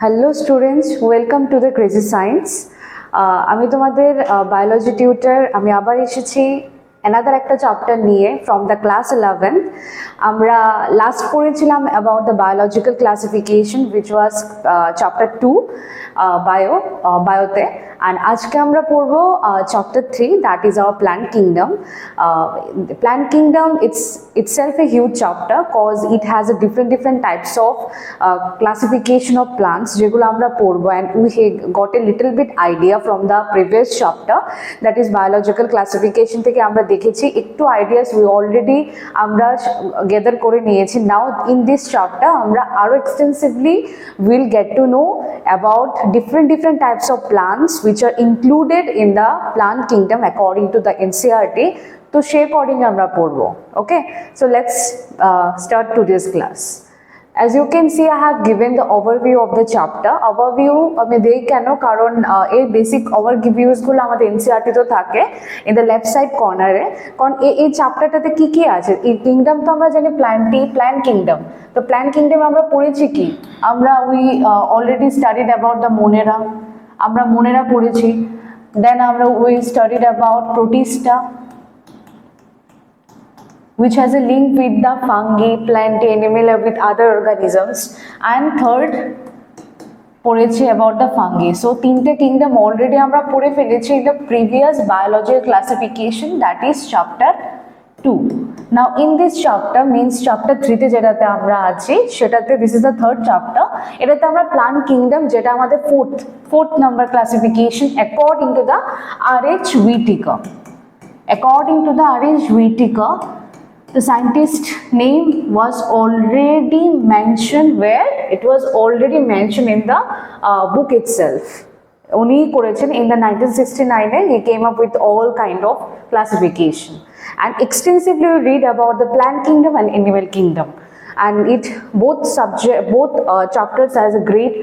Hello students, welcome to the crazy science. আমি তোমাদের biology tutor. আমি আবার এসেছি অ্যানাদার একটা চ্যাপ্টার নিয়ে ফ্রম দ্য ক্লাস 11th। আমরা লাস্ট পড়েছিলাম about the biological classification which was chapter 2 বায়োতে, অ্যান্ড আজকে আমরা পড়বো chapter 3, that is our plant kingdom. Plant kingdom, it's itself a huge chapter cause it has a different types of classification of plants যেগুলো আমরা পড়বো, and we got a little bit idea from the previous chapter, that is biological classification থেকে আমরা দেখেছি একটু ideas we already আমরা gather করে নিয়েছি। Now in this chapter আমরা আরো extensively will get to know about different types of plants which are included in the plant kingdom according to the NCERT. তো সে অ্যাকর্ডিং আমরা পড়বো। Okay, so let's start today's class. As you can see, I have given the overview of the chapter. Overview আমি দেই কেন, কারণ এই basic ওভারভিউজ গুলো আমাদের এনসিইআরটি তো থাকে ইন দ্য লেফট সাইড কর্নারে। কারণ এই চ্যাপ্টারটাতে কি কি আছে, এই কিংডম তো আমরা জানি প্ল্যান্ট কিংডম। তো প্ল্যান্ট কিংডম আমরা পড়েছি কি, আমরা we already studied about the মোনেরা, আমরা মোনেরা পড়েছি। দেন আমরা we studied about Protista which has a link with the fungi, plant, animal, with other organisms, and third পড়েছি about the fungi. So তিনটে kingdom already আমরা পড়ে ফেলেছি in the previous biological classification, that is chapter 2. Now in this chapter means chapter 3 তে যেটাতে আমরা আছি সেটাতে this is the third chapter, এটাতে আমরা plant kingdom যেটা আমাদের fourth number classification according to the R.H. Whitaker. According to the R.H. Whitaker, the scientist name was already mentioned where? It was already mentioned in the book itself. উনি করেছেন in the 1969 he came up with all kind of classification, and extensively we read about the plant kingdom and animal kingdom, and it both chapters has a great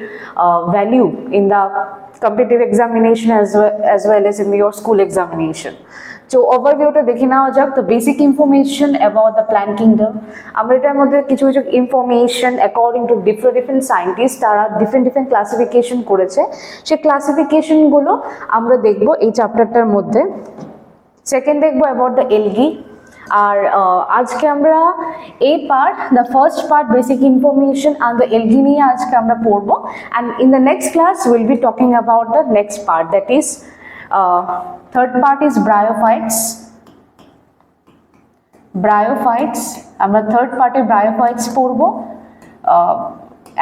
value in the competitive examination as well as in your school examination. So ওভারভিউটা দেখে নেওয়া যাক। তো basic information about the plant kingdom, আমরা এটার মধ্যে কিছু information according to different scientist, তারা different classification করেছে, সেই ক্লাসিফিকেশনগুলো আমরা দেখবো এই চ্যাপ্টারটার মধ্যে। সেকেন্ড দেখবো অ্যাবাউট দ্য এলগি, আর আজকে আমরা এই part, the first part basic information are the algae নিয়ে আজকে আমরা পড়বো, and in the next class will be talking about the next part, that is third part is bryophytes. আমরা third পার্টে bryophytes পড়বো,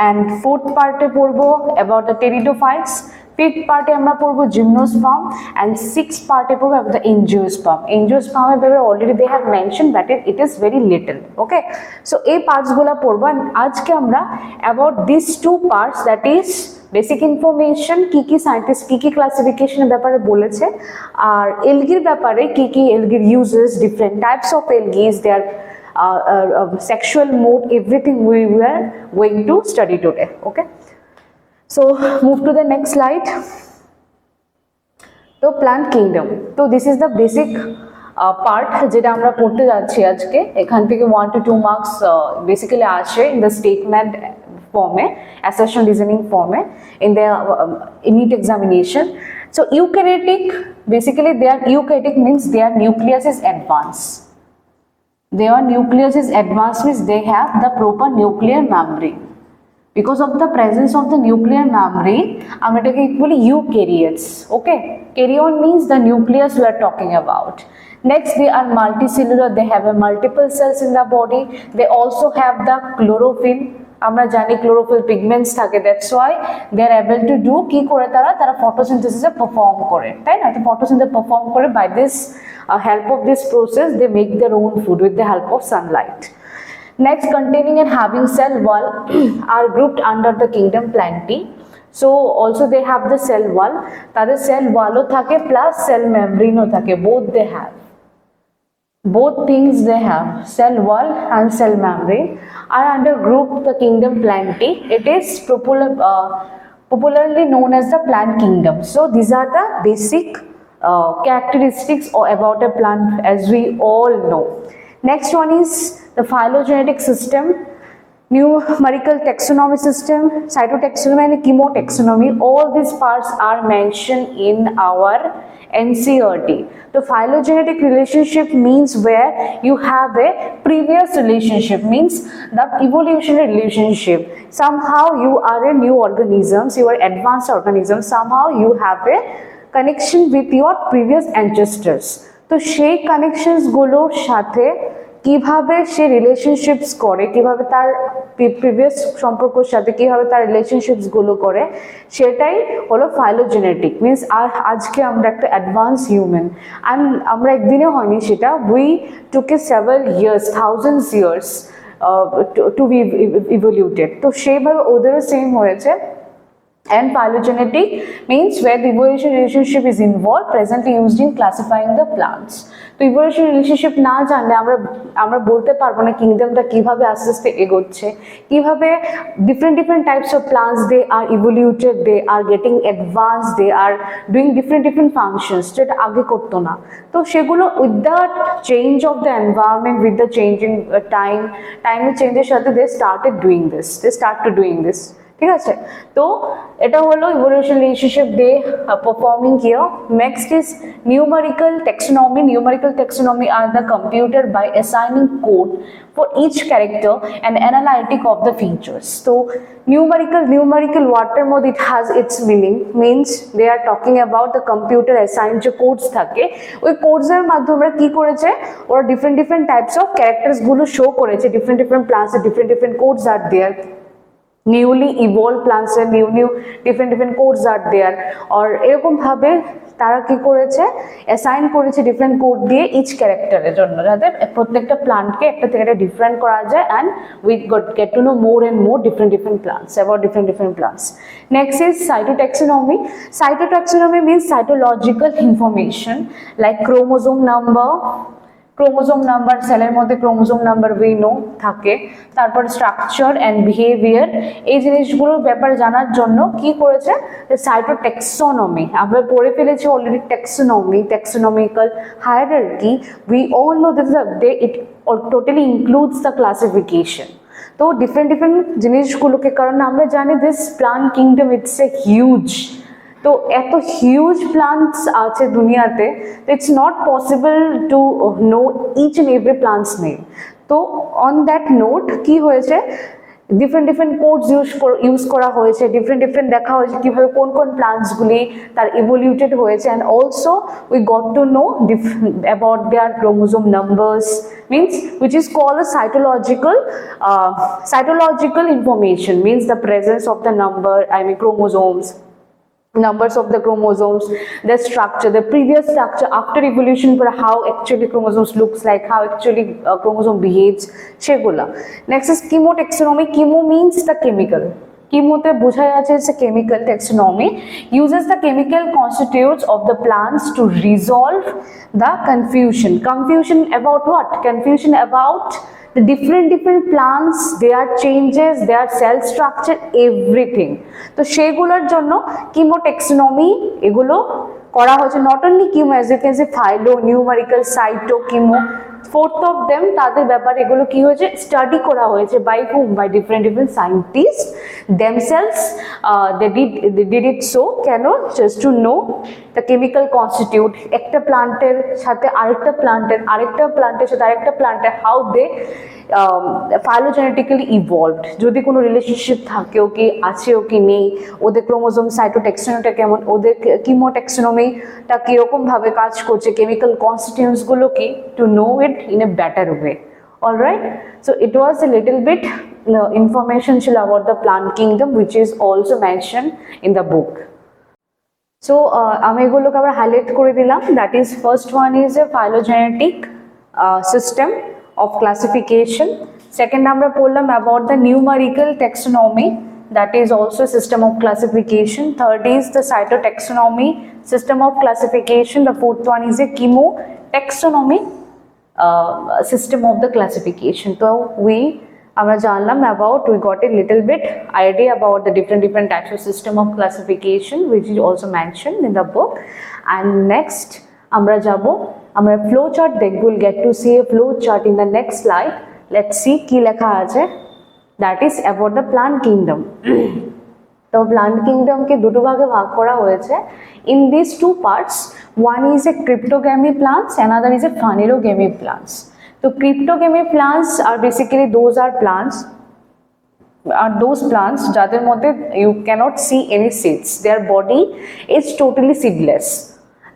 and fourth পার্টে পড়বো about the pteridophytes. Fifth পার্টে আমরা পড়বো gymnosperm, and sixth পার্টে পড়বো about the angiosperm. Angiosperm এর ব্যাপারে already they have mentioned that it is very little. Okay, so এই পার্টস গুলো পড়বো, and আজকে আমরা about these two parts, that is basic information, কি কি সায়েন্টিস্ট কি কি ক্লাসিফিকেশনের ব্যাপারে বলেছে, আর এলগির ব্যাপারে কি কি এলগির ইউজেস, different types of algae, their sexual mode, everything we were going to study today. Okay, so move to the next slide. তো প্ল্যান্ট কিংডম, তো this is the basic part যেটা আমরা পড়তে যাচ্ছি আজকে। এখান থেকে 1 to 2 মার্কস বেসিক্যালি আসে in the statement format, assertion reasoning format in the NEET examination. So eukaryotic, basically their eukaryotic means their nucleus is advanced. Their nucleus is advanced means they have the proper nuclear membrane. Because of the presence of the nuclear membrane, I'm taking equally eukaryotes. Okay, karyon means the nucleus we are talking about. Next, they are multicellular, they have a multiple cells in the body. They also have the chlorophyll. আমরা জানি chlorophyll pigments থাকে, that's why they are able to do, কি করে তারা ফটোসিনথেসিসে perform করে, তাই না? তো ফটোসিনথেসিস পারফর্ম করে, by this help of this process they make their own food with the help of sunlight. Next, containing and having cell wall are grouped under the kingdom Plantae. So also they have the cell wall, তাদের cell wallও থাকে plus cell membraneও থাকে, both they have. Both things they have, cell wall and cell membrane are under group the kingdom Plantae. It is popularly known as the plant kingdom. So these are the basic characteristics about a plant as we all know. Next one is the phylogenetic system. numerical taxonomy system, cytotaxonomy and chemotaxonomy, all these parts are mentioned in our NCERT. So phylogenetic relationship means where you have a previous relationship, means the evolutionary relationship. Somehow you are a new organisms, you are advanced organisms, somehow you have a connection with your previous ancestors. তো সেই connections গুলোর সাথে কিভাবে সে relationships করে, কিভাবে তার previous সম্পর্কের সাথে কিভাবে তার রিলেশনশিপস গুলো করে, সেটাই হলো ফাইলোজেনেটিক। মিনস আজকে আমরা একটা অ্যাডভান্স হিউম্যান, অ্যান্ড আমরা একদিনে হয়নি সেটা, we took a several years, thousands years to be evolved. তো সেইভাবে ওদেরও সেম হয়েছে। And phylogenetic means where the evolution relationship is involved, presently used in classifying the plants. তো evolution relationship না জানলে আমরা বলতে পারবো না কিংডমটা কিভাবে আস্তে আস্তে এগোচ্ছে, কিভাবে different types of plants they are evoluted, they are getting advanced, they are doing different functions যেটা আগে করতো না। তো সেগুলো with the change of the environment, with the changing time চেঞ্জের সাথে they start to doing this। ঠিক আছে, তো এটা হলো evolution relationship they performing here. Next is numerical taxonomy. Numerical taxonomy are the computer by assigning code for each character and analytic of the features. তো numerical ওয়ার্ডটার মধ্যে it has its meaning, means they are talking about the computer assign যে codes থাকে, ওই কোডসের মাধ্যমে ওরা কী করেছে, ওরা ডিফারেন্ট টাইপস অফ ক্যারেক্টার্সগুলো শো করেছে, ডিফারেন্ট প্লান্টসের different codes are there, newly evolved plants and new different codes are there, or এরকম ভাবে তারা কি করেছে, অ্যাসাইন করেছে ডিফারেন্ট কোড দিয়ে ইচ ক্যারেক্টারের জন্য, যাতে প্রত্যেকটা প্লান্টকে একটা থেকে একটা ডিফারেন্ট করা যায়, and we get to know more and more different plants, about different plants. Next is cytotaxonomy. Cytotaxonomy means cytological information like chromosome number, সেলের মধ্যে ক্রোমোজোম নাম্বার উই নো থাকে, তারপর স্ট্রাকচার অ্যান্ড বিহেভিয়ার, এই জিনিসগুলোর ব্যাপারে জানার জন্য কি করেছে, সাইটোট্যাক্সোনমি। আমরা পড়ে ফেলেছি already taxonomical hierarchy. We all know that it totally includes the classification. তো ডিফারেন্ট জিনিসগুলোকে, কারণ আমরা জানি this plant kingdom it's a huge, তো এত হিউজ প্লান্টস আছে দুনিয়াতে, it's not possible to know each and every plants name. তো অন দ্যাট নোট কি হয়েছে, ডিফারেন্ট কোডস ইউজ করা হয়েছে, ডিফারেন্ট দেখা হয়েছে কীভাবে কোন প্লান্টসগুলি তার ইভলিউটেড হয়েছে, and also we got to know about their chromosome numbers, means which is called a cytological information, means the presence of the chromosomes, numbers of the chromosomes, the structure, the previous structure after evolution, for how actually chromosomes looks like, how actually chromosome behaves, সেগুলা। Next is chemotaxonomy. Chemo means the chemical. Chemote বোঝায় আছে is a chemical taxonomy, uses the chemical constituents of the plants to resolve the confusion about what? Confusion about the different plants, their changes, their cell structure, everything. তো সেগুলোর জন্য chemotaxonomy এগুলো করা হয়েছে। Not only chemo, as you can see phylo, numerical, cyto, chemo, fourth of them, তাদের ব্যাপারে এগুলো কি হয়েছে, স্টাডি করা হয়েছে by whom, by different scientist themselves. They did it so কেন, just to know the chemical constitute, একটা প্লান্টের সাথে আরেকটা প্লান্টের সাথে আরেকটা প্লান্টের হাউ দে ফাইলোজেনেটিক্যালি ইভলভড, যদি কোনো রিলেশনশিপ থাকেও কি আছেও কি নেই, ওদের ক্রোমোজোম সাইটোট্যাক্সোনমিটা কেমন, ওদের কিমোট্যাক্সোনমিটা কীরকমভাবে কাজ করছে, কেমিক্যাল কনস্টিটিউয়েন্টসগুলো কি, to know it in a better way. All right, so it was a little bit information about the plant kingdom which is also mentioned in the book. So আমি এগুলোকে আবার হাইলাইট করে দিলাম, that is first one is a phylogenetic system of classification. Second আমরা পড়লাম about the numerical taxonomy, that is also a system of classification. Third is the cytotaxonomy, system of classification. The fourth one is a chemotaxonomy, system of the classification. So আমরা জানলাম about, we got a little bit idea about the different types of system of classification which is also mentioned in the book. And next আমরা flow chart দেখব, we'll get to see a flow chart in the next slide. Let's see কি লেখা আছে। That is about the plant kingdom. তো plant কিংডমকে দুটো ভাগে ভাগ করা হয়েছে। In this two parts, one is a cryptogamae plants, another is a phanerogamae plants. তো cryptogamae plants are basically those are plants are those plants যাদের মধ্যে you cannot see any seeds, their body is totally seedless,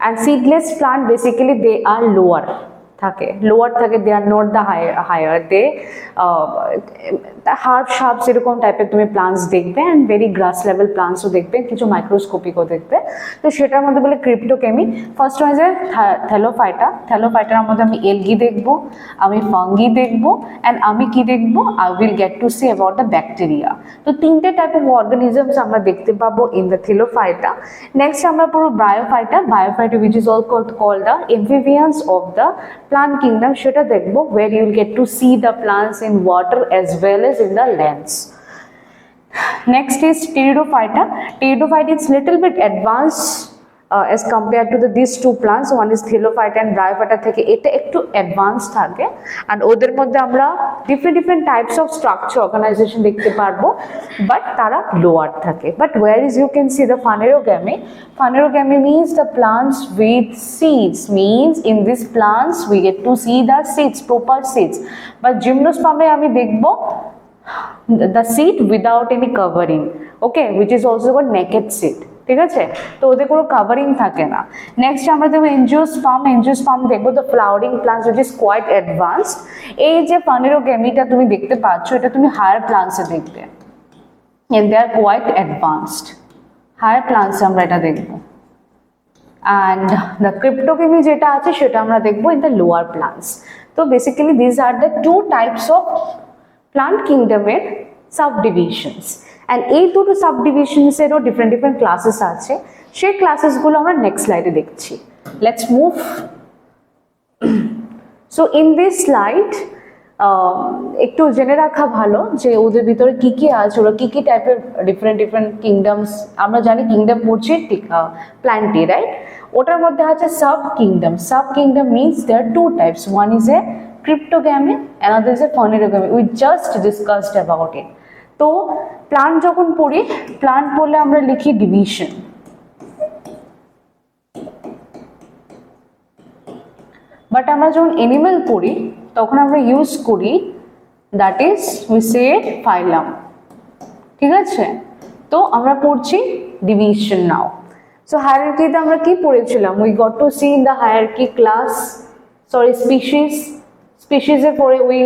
and seedless plant basically they are lower থাকে, lower থাকে, they are not the higher, they herbs এরকম টাইপের তুমি plants দেখবে, and very grass level প্লান্টসও দেখবে, কিছু মাইক্রোস্কোপিকও দেখবে। তো সেটার মধ্যে বলে ক্রিপ্টোকেমি। First one is thallophyta. থ্যালোফাইটার মধ্যে আমি এলগি দেখবো, আমি ফাঙ্গি দেখবো, অ্যান্ড আমি কি দেখবো, I will get to see about the bacteria. তো তিনটে টাইপ অফ অর্গানিজমস আমরা দেখতে পাবো ইন দ্য থ্যালোফাইটা। নেক্সট আমরা পুরো bryophyta, bryophyta which is all called the amphibians of the plant kingdom, সেটা দেখবো, where you will get to see the plants in water as well as in the lands. Next is pteridophyta. Pteridophyta is little bit advanced as compared to these two plants. One is thellophyta and bryophyta থেকে এটা একটু advance থাকে, and ওদের মধ্যে আমরা different types of structure organization দেখতে পারবো, but তারা লোয়ার থাকে। But whereas you can see the phanerogamy, phanerogamy means the plants with seeds, means in these plants we get to see the seeds, proper seeds. But gymnosperm আমি দেখবো the seed without any covering, okay, which is also called naked seed, ঠিক আছে? তো ওদের কোনো covering থাকে না। Next আমরা দেখবো এনজিওস্পার্ম। এনজিওস্পার্ম দেখবো the flowering plants which is quite advanced. এই যে ফানেরোগ্যামিটা তুমি দেখতে পাচ্ছ, এটা তুমি হায়ার প্লান্টসে দেখবে, and they are quite advanced. Higher প্লান্টসে আমরা এটা দেখবো, অ্যান্ড দ্য ক্রিপ্টোগ্যামি যেটা আছে সেটা আমরা দেখবো ইন দ্য লোয়ার প্লান্টস। তো basically this are the two types of plant কিংডমের সাবডিভিশনস, অ্যান্ড এই দুটো সাবডিভিশনসেরও ডিফারেন্ট ক্লাসেস আছে। সেই ক্লাসেসগুলো আমরা নেক্সট স্লাইডে দেখছি। Let's move. So in this slide একটু জেনে রাখা ভালো যে ওদের ভিতরে কি কি আছে, ওরা কি কি টাইপের ডিফারেন্ট কিংডমস। আমরা জানি কিংডম পড়ছি প্ল্যান্টে, রাইট? ওটার মধ্যে আছে sub kingdom. Sub kingdom means there two types, one is a cryptogamae, another is a phanerogamae. We just discussed about it. তো প্লান্ট যখন পড়ি, প্লান্ট পড়লে আমরা লিখি ডিভিশন, বাট আমরা যখন এনিম্যাল পড়ি তখন আমরা ইউজ করি দ্যাট ইজ উই সে ফাইলাম, ঠিক আছে? তো আমরা পড়ছি ডিভিশন নাও। সো হায়ারার্কিতে আমরা কি পড়েছিলাম? We got to see in the hierarchy class, sorry species, স্পিসিসে পড়ে we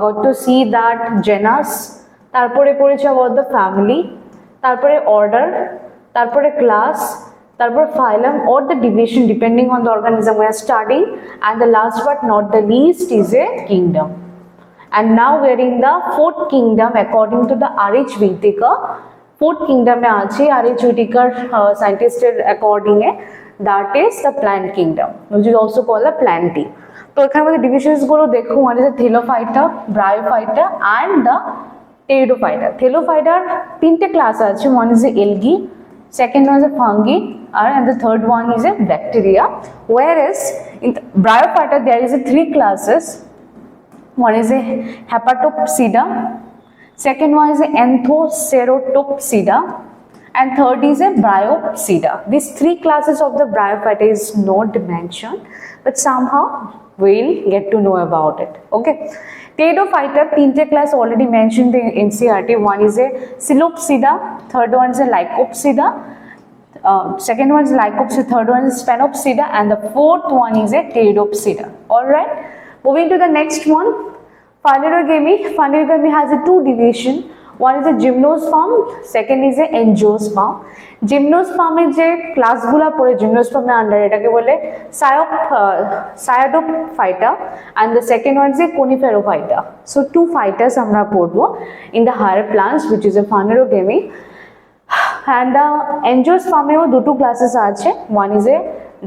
got to see that genus, তারপরে পড়েছি অ্যাবাউট দ্য ফ্যামিলি, তারপরে অর্ডার, তারপরে ক্লাস, তারপর phylum or the division depending on the organism we are studying, and the last but not the least is a kingdom. And now we are in the fourth kingdom according to the R.H. Whittaker. Fourth kingdom এ আছে R.H. Whittaker scientist এর according A, that is the plant kingdom which is also called the plantae. তো এখানে আমাদের divisions গুলো দেখো, one is a thellophyta, bryophyta and the pteridophyta. Thellophyta তিনটে class আছে, one is a algae, second one is a fungi, and the third one is a bacteria. Whereas in bryophyta there is a three classes, one is a hepatopsida, second one is a anthoceratopsida, and third is a bryopsida. These three classes of the bryophyta is not mentioned, but somehow we'll get to know about it, okay? Pteridophyta তিনটে class already mentioned in NCERT. One is a Psilopsida, third one is a Lycopsida, second one is Lycopsida, third one is Sphenopsida, and the fourth one is a Pteridopsida. All right, moving to the next one, Phanerogamy. Phanerogamy has a two division. One is a gymnosperm, second is a angiosperm. Gymnosperm এর যে ক্লাসগুলো পড়ে জিমনোস্পার্মের আন্ডারে, এটাকে বলে Cyathophyta, and the second one is a Coniferophyta. So two phytas আমরা পড়বো in the higher plants which is a Phanerogamy. And the angiosperm এও দুটো ক্লাসেস আছে, one is a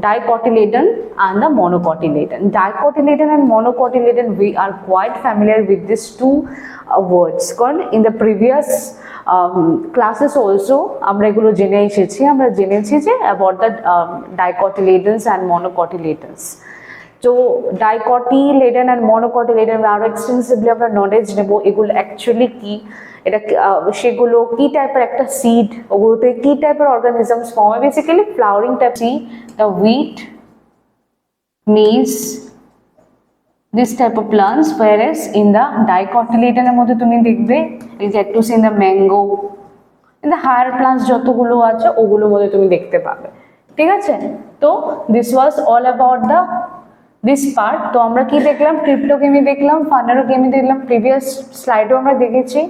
dicotyledon and the monocotyledon. Dicotyledon and monocotyledon, we are quite familiar with these two words, কারণ in the previous classes also আমরা এগুলো জেনে এসেছি, আমরা জেনেছি যে about the dicotyledons and monocotyledons. তো ডাইকটিলেডন অ্যান্ড মনোকটিলেডন আরও এক্সটেন্সিভলি আমরা নলেজ নেব এগুলো অ্যাকচুয়ালি কি, এটা সেগুলো কি টাইপের একটা সিড, ওগুলোতে কি টাইপের অর্গানিজমস ফর্ম হয়, basically flowering type. C the wheat, maize, this type of plants, whereas in the dicotyledon এর মধ্যে তুমি দেখবে you get to see in the mango, in the higher plants যতগুলো আছে ওগুলোর মধ্যে তুমি দেখতে পাবে, ঠিক আছে। তো this was all about the this part। তো আমরা কি দেখলাম, ক্রিপ্টোকেমি দেখলাম, ফানেরোকেমি দেখলাম, প্রিভিয়াস স্লাইডেও আমরা দেখেছি।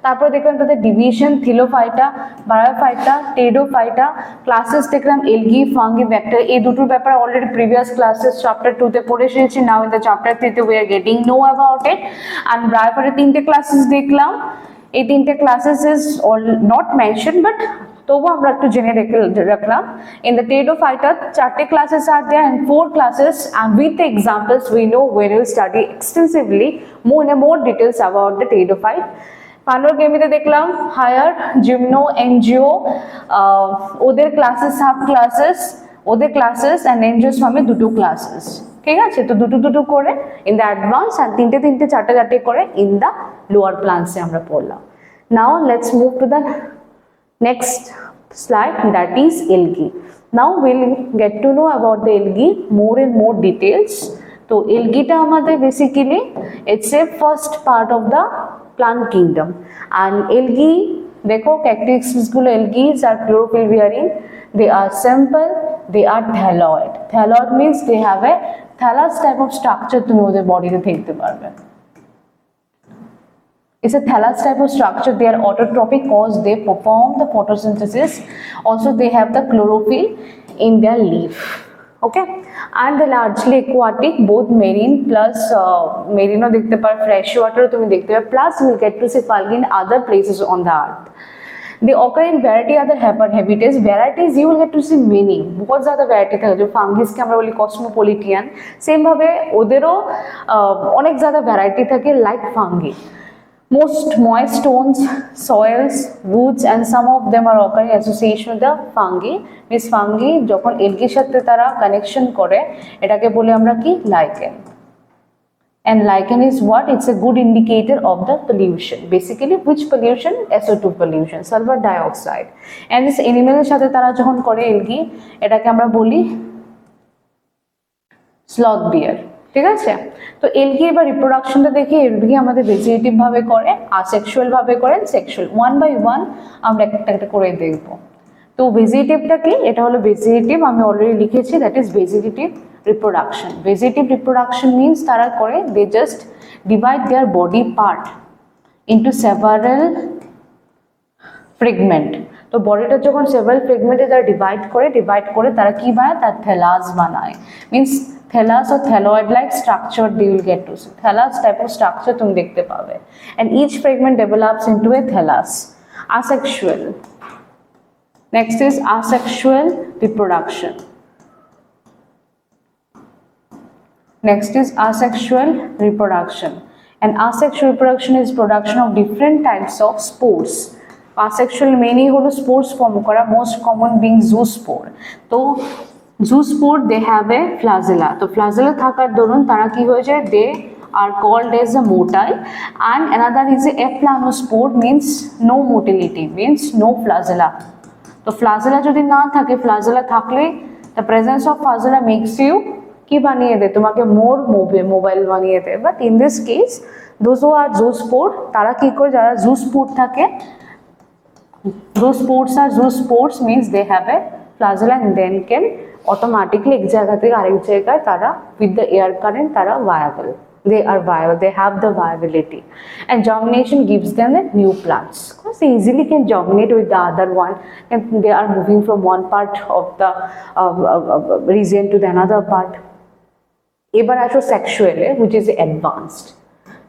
তারপর দেখলাম তাদের ডিভিশন, থিলোফাইটা, বায়োফাইটা, টেডোফাইটা, ক্লাসেস দেখলাম এলগি, ফাঙ্গি, ব্যাকটেরিয়া। এই দুটোর ব্যাপারে অলরেডি প্রিভিয়াস ক্লাসেস চ্যাপ্টার 2 তে পড়ে এসেছি। নাও ইন দ্য চ্যাপ্টার 3 তে we are getting know about it. And bryophyta 3টে ক্লাসেস দেখলাম। এই 3টে classes is all not mention, but তবু আমরা একটু জেনে রাখলাম। ইন দ্য টেডোফাইটা 4টে classes are there and 4 classes, and with the examples we know we will study extensively more details about the টেডোফাইট। ফানেরোকেমিতে দেখলাম হায়ার, জিমনো, এনজিও, ওদের ক্লাসেস, সাব ক্লাসেস, ওদের classes and এনজিওস্পার্মে 2 classes, ঠিক আছে। তো দুটো করে ইন দ্য অ্যাডভান্স, আর 3টে 4টে করে ইন দ্য লোয়ার প্লান্টসে আমরা পড়লাম। Now let's move to the next slide, that is algae. Now we'll get to know about the algae more and more details. So algae ta amader basically it's a first part of the plant kingdom, and algae dekho characteristics gulo, algae are chlorophyll bearing, they are simple, they are thalloid. Thalloid means they have a thallus type of structure, tumi oder body te dekhte parbe। It's a thallus type of structure. They are autotrophic cause they perform the photosynthesis. Also they have the chlorophyll in their leaf, okay, and they largely aquatic, both marine plus marine dekhte par, fresh water tumi dekhte par, plus you will get to see fungi in other places on the earth. They occur in variety other habitats. Varieties you will get to see many, बहुत ज़्यादा variety থাকে। जो fungus के আমরা বলি cosmopolitan, same ভাবে ওদেরও অনেক ज़्यादा variety থাকে like fungi। Most moist stones, soils, woods, and some of them are occurring association with the fungi. Means fungi যখন algae সাথে তারা connection করে এটাকে বলে আমরা কি lichen। And lichen is what? It's a good indicator of the pollution. Basically, which pollution? SO2 pollution, sulfur dioxide. And this animal এর সাথে তারা যখন করে algae এটাকে আমরা বলি sloth bear, ঠিক আছে। তো এলগি এবার রিপ্রোডাকশনটা দেখি। এলগি আমাদের ভেজিটেটিভ ভাবে করে, আসেক্সুয়াল ভাবে করে, সেক্সুয়াল। 1 বাই 1 আমরা একটা করে দেখব। তো ভেজিটেটিভটা কি? এটা হলো ভেজিটেটিভ, আমি অলরেডি লিখেছি, that is vegetative reproduction. Vegetative reproduction means তারা করে they just divide their body part into several fragment. তো বডিটা যখন সেভারাল ফ্রেগমেন্টে তারা ডিভাইড করে তারা কি বানায়? তার থেলাস বানায়। Means thallus or thalloid like structure they will get to see, thallus type of structure তুমি দেখতে পাবে, and each fragment develops into a thallus. Asexual, next is asexual reproduction. Next is asexual reproduction, and asexual reproduction is production of different types of spores. Asexual mainly হলো spores form করা, most common being zoospore. তো zoospore they have a flagella. তো flagella থাকার দরুন তারা কি হয়ে যায়? they are called as a motile, and another is a aplanospore means no motility, means no flagella. তো flagella যদি না থাকে, flagella থাকলে the presence of flagella makes you কি বানিয়ে দেয়? তোমাকে more mobile বানিয়ে দেয়। but in this case those who are zoospore তারা কি করে? যারা zoospore থাকে, zoospores means they have a flagella and then can automatically এক জায়গা থেকে আরেক জায়গায় তারা with the air current তারা viable, they are viable, they have the viability, and germination gives them the new plants because they easily can germinate with the other one, and they are moving from one part of the region to the another part. এবার আসো sexually, which is advanced.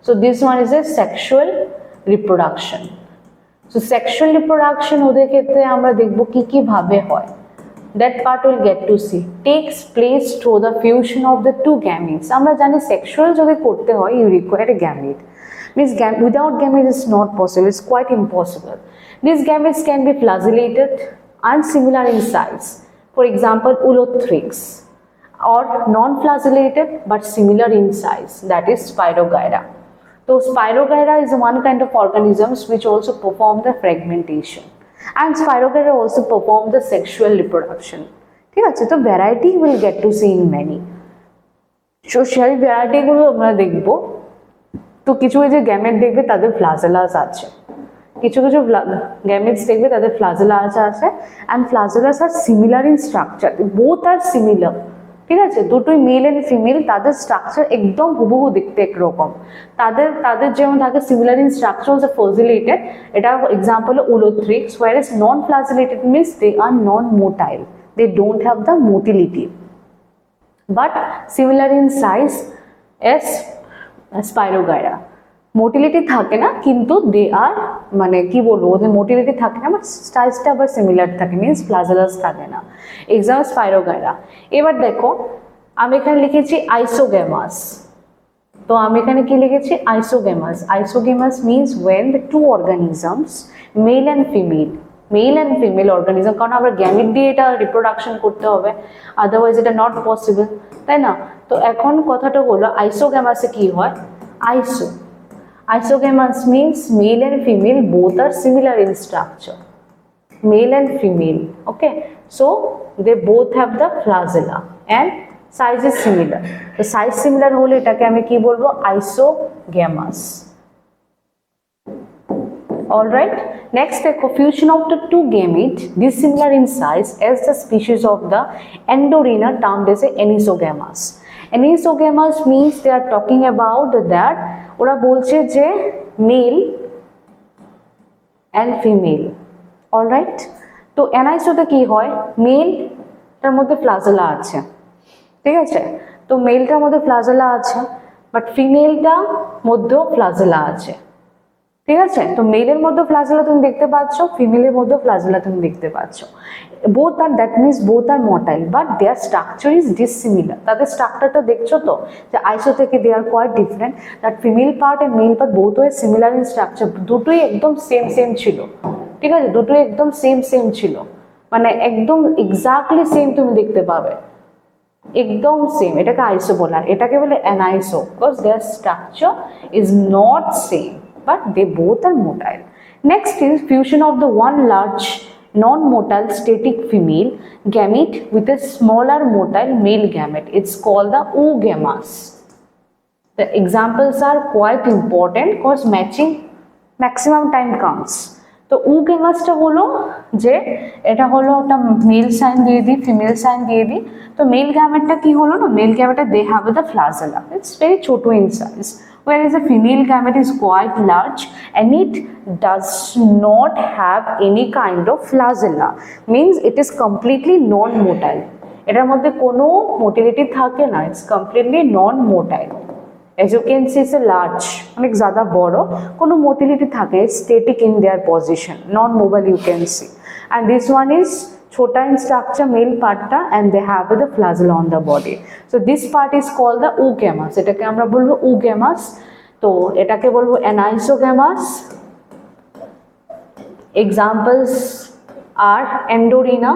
So this one is a sexual reproduction. So sexual reproduction ওদের ক্ষেত্রে আমরা দেখব কি ভাবে হয়। That part we'll get to see. Takes place through the fusion of the two gametes. আমরা জানি sexual যদি করতে হয় you require a gamete. Means without gamete is not possible. It's quite impossible. These gametes can be flagellated and similar in size. For example, ulothrix. or non-flagellated but similar in size, that is Spirogyra. So Spirogyra is one kind of organisms which also perform the fragmentation, and Spirogyra also perform the sexual reproduction. ঠিক আছে, তো variety will get to see in many. So সেই ভ্যারাইটিগুলো আমরা দেখবো। তো কিছু এই যে গ্যামেট দেখবে তাদের ফ্লাজেলাস আছে, কিছু কিছু গ্যামেটস দেখবে তাদের ফ্লাজেলাস আছে, and flagella are similar in structure, both are similar. ঠিক আছে, দুটোই মেল অ্যান্ড ফিমেল, তাদের স্ট্রাকচার একদম হুবহু দেখতে একরকম। তাদের তাদের যেমন থাকে সিমিলার ইন স্ট্রাকচার হচ্ছে ফ্লাজেলেটেড, এটা এক্সাম্পল হলো ulothrix, whereas non flagellated means they are non motile, they don't have the motility, but similar in size as Spirogyra. Motility থাকে না কিন্তু দে আর মানে কি বলবো, ওদের মোটিলিটি থাকে না বাট সাইজটা আবার সিমিলার থাকে, মিনস ফ্লাজেলাস থাকে না। Example Spirogyra। এবার দেখো আমি এখানে লিখেছি আইসোগ্যামাস, তো আমি এখানে কি লিখেছি isogamous. Isogamous means when the two organisms male and female, male and female organism, কারণ আমরা গ্যামিট দিয়ে এটা রিপ্রোডাকশন করতে হবে, আদারওয়াইজ এটা নট পসিবল, তাই না? তো এখন কথাটা হলো আইসোগ্যামাসে কি হয়, Isogamous means male and female both are similar in structure, male and female, okay, so they both have the flagella and size is similar. The size similar hole etake ami ki bolbo isogamous. All right, next the fusion of the two gametes dissimilar in size as the species of the Endorina termed as anisogamous. Anisogamous means they are talking about that ওরা বলছে যে mail and female, alright. তো অ্যানাইসোতে কি হয়, মেলটার মধ্যে flagella আছে, ঠিক আছে, তো মেলটার মধ্যে ফ্লাজেলা আছে বাট ফিমেলটার মধ্যেও ফ্লাজেলা আছে, ঠিক আছে। তো মেলের মধ্যে ফ্লাজেলা তুমি দেখতে পাচ্ছ, ফিমেলের মধ্যে ফ্লাজেলা তুমি দেখতে পাচ্ছ, both are, that means both are motile but their structure is dissimilar. তাদের স্ট্রাকচারটা দেখছো তো যে আইসো থেকে they are quite different, that female part and male part both were similar in structure, দুটোই একদম সেম ছিল, ঠিক আছে, দুটোই একদম সেম ছিল, মানে একদম এক্স্যাক্টলি সেম তুমি দেখতে পাবে, একদম সেম, এটাকে আইসো বলে। আর এটাকে বলে aniso, because their structure is not same but they both are motile. Next is fusion of the one large non-motile static female gamete with a smaller motile male gamete. It's called the oogamous. The examples are quite important because matching maximum time comes. তো oogamousটা হলো যে এটা হলো একটা mail sign দিয়ে দিই, female sign দিয়ে দিই, তো মেল গ্যামেটটা কি হলো না, মেল গ্যামেটটা they have the flagella, it's very ছোট in size, whereas the female gamete is quite large and it does not have any kind of flagella, means it is completely non-motile, এটার মধ্যে কোনো motility থাকে না, it's completely non-motile. As you can see, it's a large, অনেক ज़्यादा বড়, কোনো motility থাকে, static in their position, non-mobile you can see, and this one is छोटा in structure male partটা and they have the flagella on the body. So this part is called the oogamous, এটাকে আমরা বলবো oogamous, তো এটাকে বলবো anisogamous. Examples are Endorina,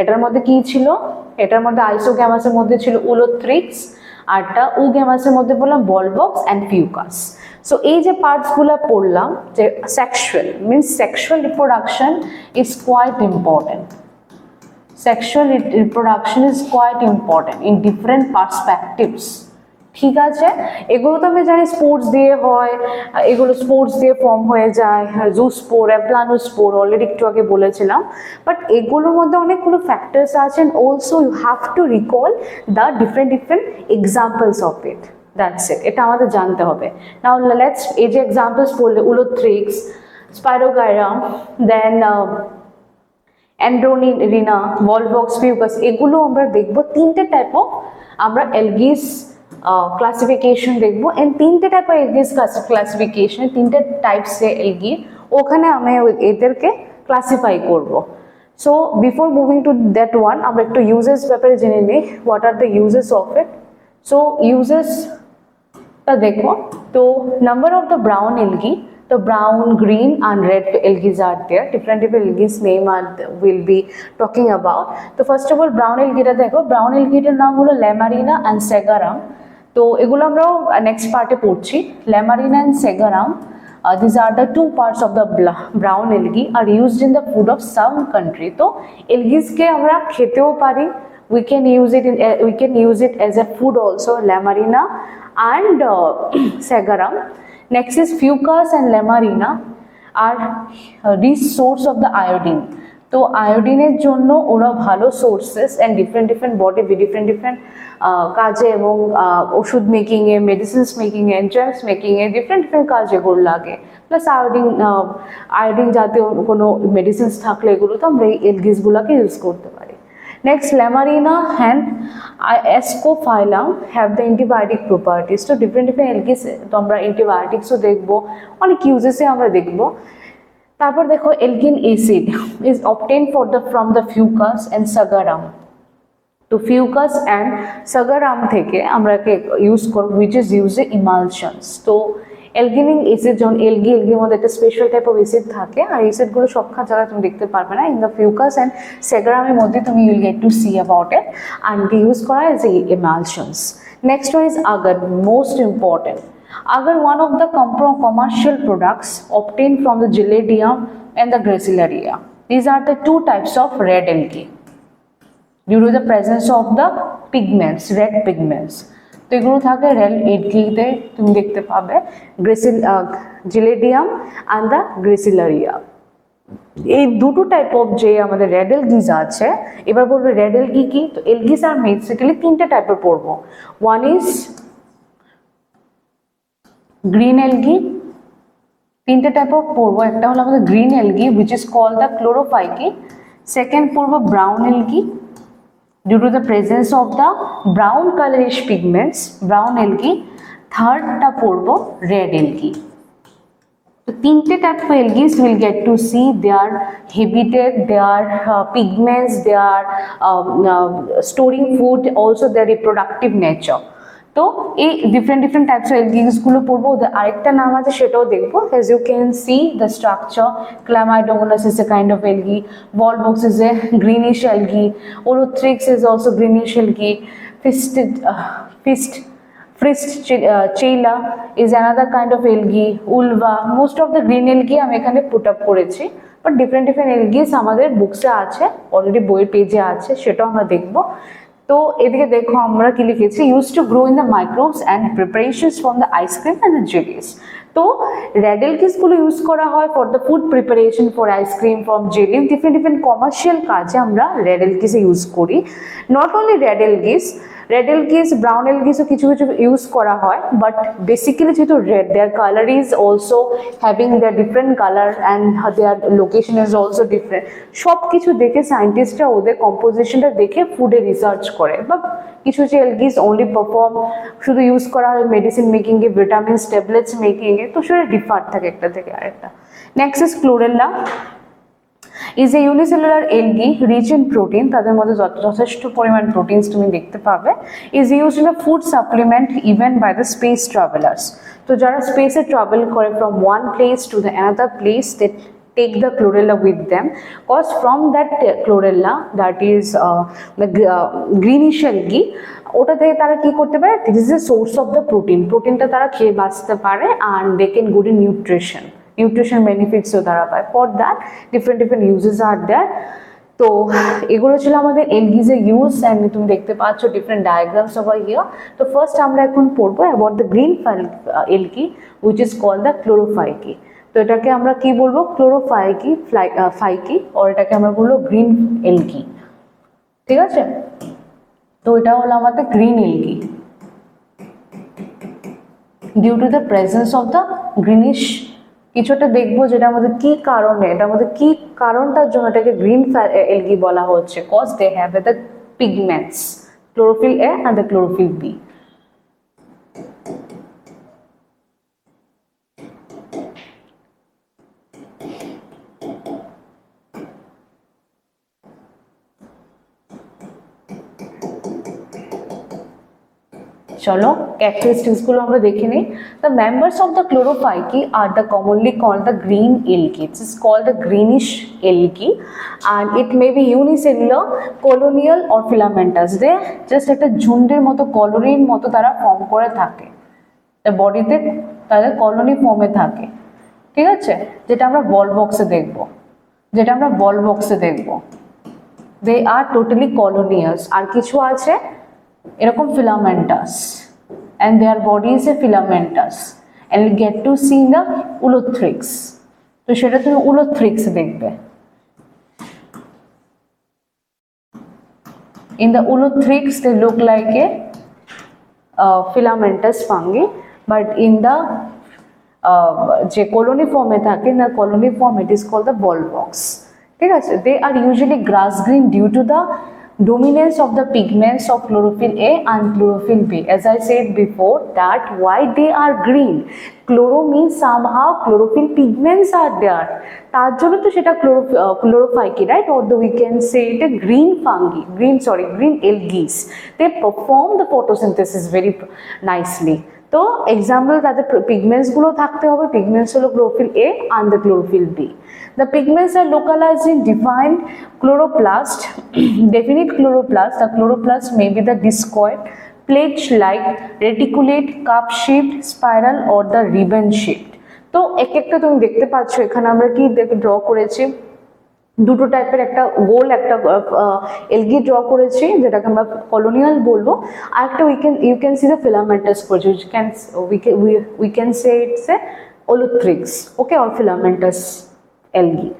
এটার মধ্যে কি ছিল, এটার মধ্যে আইসোগ্যামাসের মধ্যে ছিল উলোথ্রিক্স, আরটা oogamous-এর মধ্যে বললাম বলবক্স অ্যান্ড ফিউকাস। সো এই যে পার্টসগুলো পড়লাম, যে sexual means sexual reproduction is quite important, sexual reproduction is quite important in different perspectives, ঠিক আছে। এগুলো তো আমি জানি স্পোর্টস দিয়ে হয়, এগুলো স্পোর্টস দিয়ে ফর্ম হয়ে যায়, জুস্পোর, অ্যাপ্লানোস্পোর অলরেডি একটু আগে বলেছিলাম, বাট এগুলোর মধ্যে অনেকগুলো ফ্যাক্টরস আছে, and also you have to recall the different examples of it, that's it, এটা আমাদের জানতে হবে। নাও লেটস, এই যে এক্সাম্পলস বললে উলোথ্রিক্স, Spirogyra, দেন Endorina, volvox, fucus, এগুলো আমরা দেখবো। তিনটে টাইপ অফ আমরা এলগিস ক্লাসিফিকেশন দেখবো, এন্ড তিনটে টাইপ অফ এলগিস ক্লাসিফিকেশন, তিনটে টাইপসে এলগি, ওখানে আমি এদেরকে ক্লাসিফাই করব। So before moving to that one, আমরা একটু ইউজেস ব্যাপারে জেনে নিই, what are the uses of it. So ইউজেসটা দেখো, তো number of the brown algae The brown, green and red algae are there. Different algae name will be talking about. So first of all brown algae টা দেখো, brown algae এর নাম হলো ল্যামারিনা and সেগারাম। তো এগুলো আমরাও নেক্সট পার্টে পড়ছি। ল্যামারিনা and সেগারাম, these are the two parts of the brown algae are used in the food of some country. তো algae কে আমরা খেতেও পারি, we can use it as a food also, ল্যামারিনা and segarum. Next is fucus and ল্যামারিনা are rich source of the iodine. তো আয়োডিনের জন্য ওরা ভালো sources and different body different কাজে এবং ওষুধ মেকিংয়ে, মেডিসিনস মেকিংয়ে, এনজাইমস মেকিংয়ে ডিফারেন্ট কাজে এগুলো লাগে। প্লাস আয়োডিন জাতীয় কোনো মেডিসিনস থাকলে এগুলো তো আমরা এই এলগিসগুলোকে ইউজ করতে পারি। Next laminaria and ascophyllum have the antibiotic properties. তো ডিফারেন্ট এলগিস তো আমরা অ্যান্টিবায়োটিক্সও দেখবো, অনেক ইউজেসে আমরা দেখবো। তারপর দেখো algin acid is obtained from the fucus and sargassum. তো ফিউকাস অ্যান্ড সাগারাম থেকে আমরা ইউজ করব which is use a emulsions. তো এলগিনিং অ্যাসিড যখন এলগির মধ্যে একটা স্পেশাল টাইপ অফ অ্যাসিড থাকে, আর অ্যাসিডগুলো সবখানে জায়গায় তুমি দেখতে পারবে না। ইন দ্য ফিউকাস অ্যান্ড সাগারামের মধ্যে তুমি will get to see about it and use করা as a emulsions. Next one is agar, most important. Agar, one of the commercial products obtained from the Gillidium and the Gracilaria. These are the two types of red algae due to the presence of the pigments, red pigments. তো এগুলো থাকে red এলগিতে, তুমি দেখতে পাবে Gillidium and the Gracilaria। এই দুটো type of যে আমাদের রেড এলগিস আছে, এবার বলবো রেড এলগি কি। তো এলগিস আর বেসিক্যালি তিনটে টাইপের পড়বো। ওয়ান ইজ গ্রিন এলগি, তিনটে টাইপ অফ পড়বো। একটা হলো আমাদের green algae which is called the chlorophyceae. Second পড়বো brown algae due to the presence of the brown colourish pigments, brown algae. থার্ডটা পড়বো রেড এলগি। তো তিনটে type of algae's will get to see their habitat, their pigments, their storing food, also their reproductive nature. তো এই different types of এলগিসগুলো পড়বো। ওদের আরেকটা নাম আছে সেটাও দেখবো। As you can see the structure, chlamydomonas is a kind of algae, volvox is a greenish algae, ulothrix is also greenish algae, Frischella is another kind of algae, ulva. Most of the green algae আমি এখানে put up করেছি, but different এলগিস আমাদের books আছে, already বইয়ের পেজে আছে, সেটাও আমরা দেখবো। তো এদিকে দেখো আমরা কি লিখেছি, use to grow in the microbes and preparations from the ice cream and the jellies. তো রেড এলগিসগুলো ইউজ করা হয় for the food preparation, for ice cream, from jellies, different commercial কাজে আমরা রেড এলগিস ইউজ করি। Not only red algae's, red algae's, brown এলগিসও কিছু use করা হয়, বাট বেসিক্যালি যেহেতু red, their colour is also having their different colour and their location is also different. সব কিছু দেখে সায়েন্টিস্টরা ওদের কম্পোজিশনটা দেখে ফুডে রিসার্চ করে। বা কিছু যে এলগিস অনলি পারফর্ম, শুধু ইউজ করা হয় মেডিসিন মেকিংয়ে, ভিটামিনস, ট্যাবলেটস মেকিংয়ে, তো সেটা ডিফার থাকে একটা থেকে আরেকটা। Next is chlorella is a unicellular algae rich in protein, তাদের মধ্যে যথেষ্ট পরিমাণ প্রোটিনস তুমি দেখতে পাবে। is used in a food supplement even by the space travelers। তো যারা স্পেসে ট্রাভেল করে from one place to the another place, they take the chlorella with them, cause from that chlorella, that is the greenish algae, ওটা থেকে তারা কি করতে পারে, this is a source of the প্রোটিনটা তারা খেয়ে বাঁচতে পারে and they can good in nutrition benefitsও তারা পায়। ফর দ্যাট ডিফারেন্ট ইউজেস আর দেয়ার। তো এগুলো ছিল আমাদের এলগিসের ইউজ, অ্যান্ড তুমি দেখতে পাচ্ছ ডিফারেন্ট ডায়াগ্রামস ওভার হিয়ার। তো ফার্স্ট আমরা এখন পড়বো about the green algae which is called the chlorophyceae. তো এটাকে আমরা কি বলবো, ক্লোরোফাইকি ফাইকি, আর এটাকে আমরা বলবো গ্রিন এলগি। ঠিক আছে, তো এটা হলো আমাদের green algae due to the presence of the greenish কিছুটা দেখবো, যেটা আমাদের কি কারণে, এটা আমাদের কি কারণটার জন্য এটাকে গ্রিন এলগি বলা হচ্ছে, cause they have the pigments, chlorophyll A and the chlorophyll B. চলো ক্যারেক্টারিস্টিক্স গুলো আমরা দেখে নিই। The members of the chlorophyceae are the commonly called the green algae. It's is called the greenish algae and it may be unicellular, colonial or filamentous. They just একটা ঝুন্ডের মতো, কলোনির মতো তারা ফর্ম করে থাকে, বডিতে তাদের কলোনি ফর্মে থাকে, ঠিক আছে, যেটা আমরা বল বক্সে দেখবো, যেটা আমরা বল বক্সে দেখবো। দে আর টোটালি কলোনিয়াস। আর কিছু আছে এরকম filamentous and their body is a filamentous and you get to see the ulothrix. তো সেটা তুমি ulothrix দেখবে। In the ulothrix they look like a filamentous fungi, but in the যে colony form এ থাকে, in the colony form it is called the ball box, ঠিক আছে। They are usually grass green due to the dominance of the pigments of chlorophyll A and chlorophyll B. As I said before that why they are green, chloro means somehow chlorophyll pigments are there, তার জন্য তো সেটা chlorophyki, right? Or we can say it a green fungi, green algae. They perform the photosynthesis very nicely. তো example তাদের pigments গুলো থাকতে হবে। Pigments হলো chlorophyll A and the chlorophyll B. The pigments are localized in defined chloroplast, definite chloroplast. The chloroplast may be the discoid, plate-like, reticulate, cup-shaped, spiral or the ribbon-shaped. তো এক একটা তুমি দেখতে পাচ্ছ এখানে আমরা কি ড্র করেছি, দুটো টাইপের, একটা গোল একটা এলগি ড্র করেছি যেটাকে আমরা কলোনিয়াল বলবো, আর একটা you can see the filamentous করেছি, we can say it's a ulothrix, okay, or filamentous algae.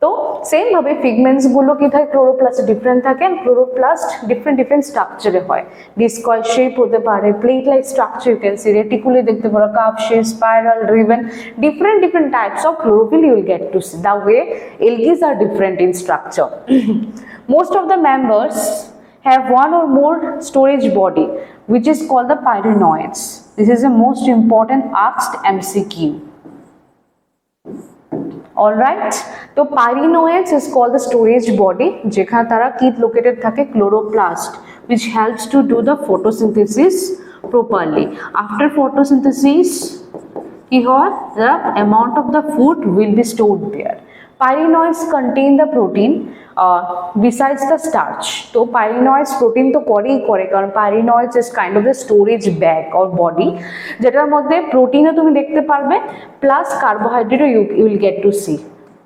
তো সেম ভাবে পিগমেন্টস গুলো কি থাকে, ক্লোরোপ্লাস্ট ডিফারেন্ট থাকে, ক্লোরোপ্লাস্ট ডিফারেন্ট স্ট্রাকচারে হয়, ডিসকয়েড শেপ হতে পারে, plate like structure you can see, reticulate দেখতে পারো, cup shape, spiral, ribbon, different types of chlorophyll you will get to see. The way algae are different in structure. Most of the members have one or more storage body which is called the pyrenoids. This is the most important asked MCQ. Alright, so pyrenoids is called the storage body যেখানে তারা কি located থাকে, chloroplast, which helps to do the photosynthesis properly. After photosynthesis কি হয়, the amount of the food will be stored there. Pyrenoids contain the protein besides the starch. তো pyrenoids protein তো করেই করে, কারণ pyrenoids is kind of the storage bag or body যেটার মধ্যে প্রোটিনও তুমি দেখতে পারবে plus কার্বোহাইড্রেটও you will get to see,